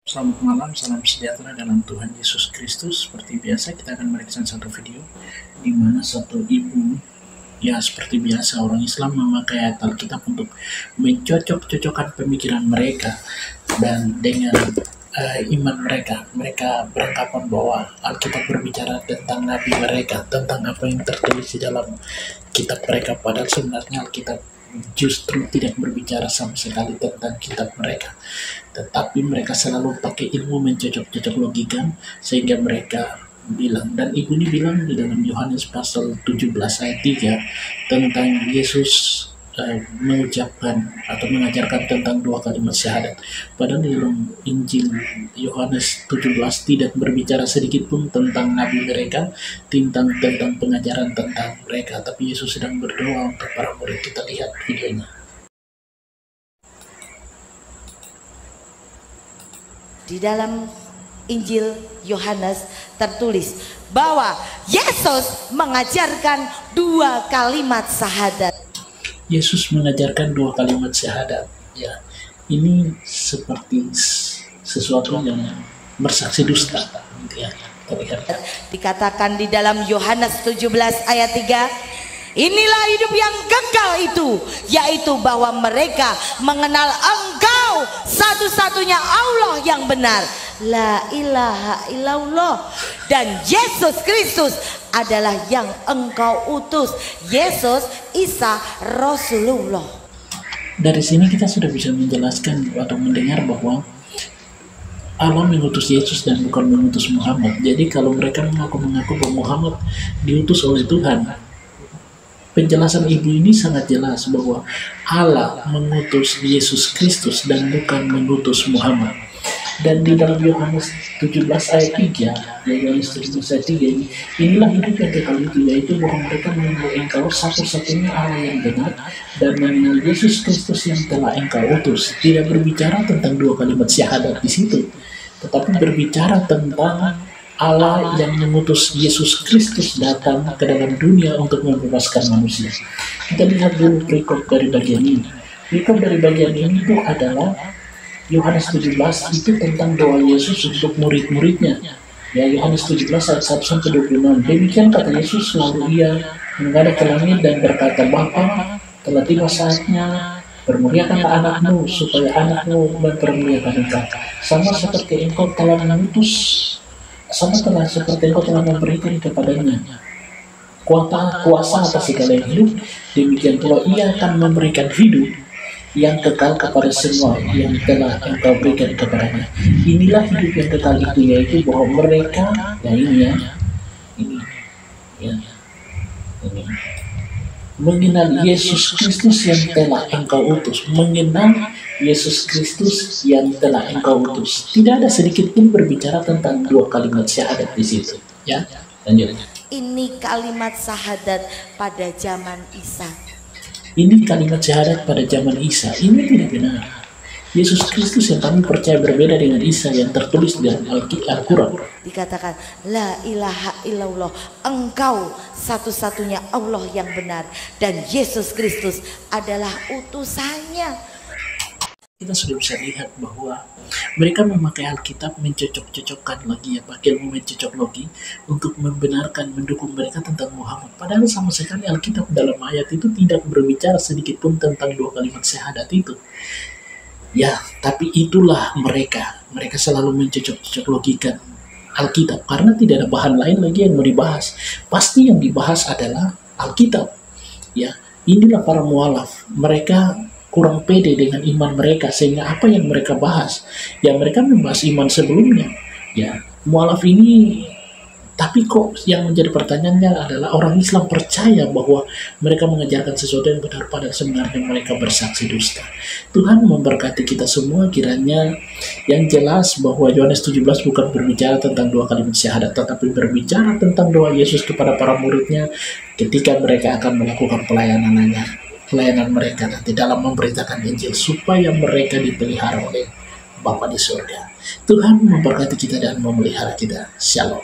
Selamat malam, salam sejahtera dalam Tuhan Yesus Kristus. Seperti biasa kita akan merekam satu video di mana satu ibu, ya seperti biasa orang Islam memakai ayat Alkitab untuk mencocok-cocokkan pemikiran mereka dan dengan iman mereka. Mereka beranggapan bahwa Alkitab berbicara tentang nabi mereka, tentang apa yang tertulis di dalam kitab mereka, padahal sebenarnya Alkitab justru tidak berbicara sama sekali tentang kitab mereka, tetapi mereka selalu pakai ilmu mencocok-cocok logika sehingga mereka bilang, dan ibu ini bilang di dalam Yohanes pasal 17 ayat 3 tentang Yesus mengucapkan atau mengajarkan tentang dua kalimat syahadat, padahal di dalam Injil Yohanes 17 tidak berbicara sedikit pun tentang nabi mereka, tentang pengajaran tentang mereka, tapi Yesus sedang berdoa untuk para murid. Kita lihat videonya. Di dalam Injil Yohanes tertulis bahwa Yesus mengajarkan dua kalimat syahadat. Yesus mengajarkan dua kalimat syahadat. Ya, ini seperti sesuatu yang bersaksi dusta. Ya, terlihat. Dikatakan di dalam Yohanes 17 ayat 3, inilah hidup yang kekal itu, yaitu bahwa mereka mengenal Engkau satu-satunya Allah yang benar, la ilaha illallah, dan Yesus Kristus adalah yang Engkau utus, Yesus Isa Rasulullah. Dari sini kita sudah bisa menjelaskan atau mendengar bahwa Allah mengutus Yesus dan bukan mengutus Muhammad. Jadi kalau mereka mengaku bahwa Muhammad diutus oleh Tuhan, penjelasan ibu ini sangat jelas bahwa Allah mengutus Yesus Kristus dan bukan mengutus Muhammad. Dan di dalam Yohanes 17 ayat 3, Yohanes 17 ayat 3 ini, inilah hidup yang kekal itu, yaitu bahwa mereka mengenal Engkau satu-satunya Allah yang benar dan mengenal Yesus Kristus yang telah Engkau utus. Tidak berbicara tentang dua kalimat syahadat di situ, tetapi berbicara tentang Allah yang mengutus Yesus Kristus datang ke dalam dunia untuk membebaskan manusia. Kita lihat dulu perikop dari bagian ini. Perikop dari bagian ini itu adalah Yohanes 17, itu tentang doa Yesus untuk murid-muridnya. Ya, Yohanes 17 ayat 1-26. Demikian kata Yesus, lalu ia menghadap ke langit dan berkata, Bapa, telah tiba saatnya, permuliakanlah anakmu, supaya anakmu mempermuliakan engkau. Sama seperti engkau telah memberikan kepadanya kuasa atas segala yang hidup, demikian pula ia akan memberikan hidup yang kekal kepada semua yang telah engkau berikan kepadanya. Inilah hidup yang kekal itu, yaitu bahwa mereka, ini mengenal Yesus Kristus yang telah engkau utus. Mengenal Yesus Kristus yang telah engkau utus. Tidak ada sedikit pun berbicara tentang dua kalimat syahadat di situ. Ya, lanjut. Ini kalimat syahadat pada zaman Isa. Ini kalimat syahadat pada zaman Isa. Ini tidak benar. Yesus Kristus yang kami percaya berbeda dengan Isa yang tertulis di dalam Al-Quran. Dikatakan, la ilaha illallah, Engkau satu-satunya Allah yang benar, dan Yesus Kristus adalah utusannya. Kita sudah bisa lihat bahwa mereka memakai Alkitab mencocok-cocokkan lagi, ya, pakai ilmu mencocok logi untuk membenarkan, mendukung mereka tentang Muhammad. Padahal sama sekali Alkitab dalam ayat itu tidak berbicara sedikit pun tentang dua kalimat syahadat itu. Ya, tapi itulah mereka. Mereka selalu mencocok-cocok logikan Alkitab karena tidak ada bahan lain lagi yang mau dibahas. Pasti yang dibahas adalah Alkitab. Ya, inilah para mualaf. Mereka kurang pede dengan iman mereka, sehingga apa yang mereka bahas, ya mereka membahas iman sebelumnya. Ya, mualaf ini, tapi kok yang menjadi pertanyaannya adalah orang Islam percaya bahwa mereka mengajarkan sesuatu yang benar, padahal sebenarnya mereka bersaksi dusta. Tuhan memberkati kita semua kiranya. Yang jelas bahwa Yohanes 17 bukan berbicara tentang dua kalimat syahadat, tetapi berbicara tentang doa Yesus kepada para muridnya ketika mereka akan melakukan pelayanan mereka nanti dalam memberitakan Injil, supaya mereka dipelihara oleh Bapa di surga. Tuhan memberkati kita dan memelihara kita. Shalom.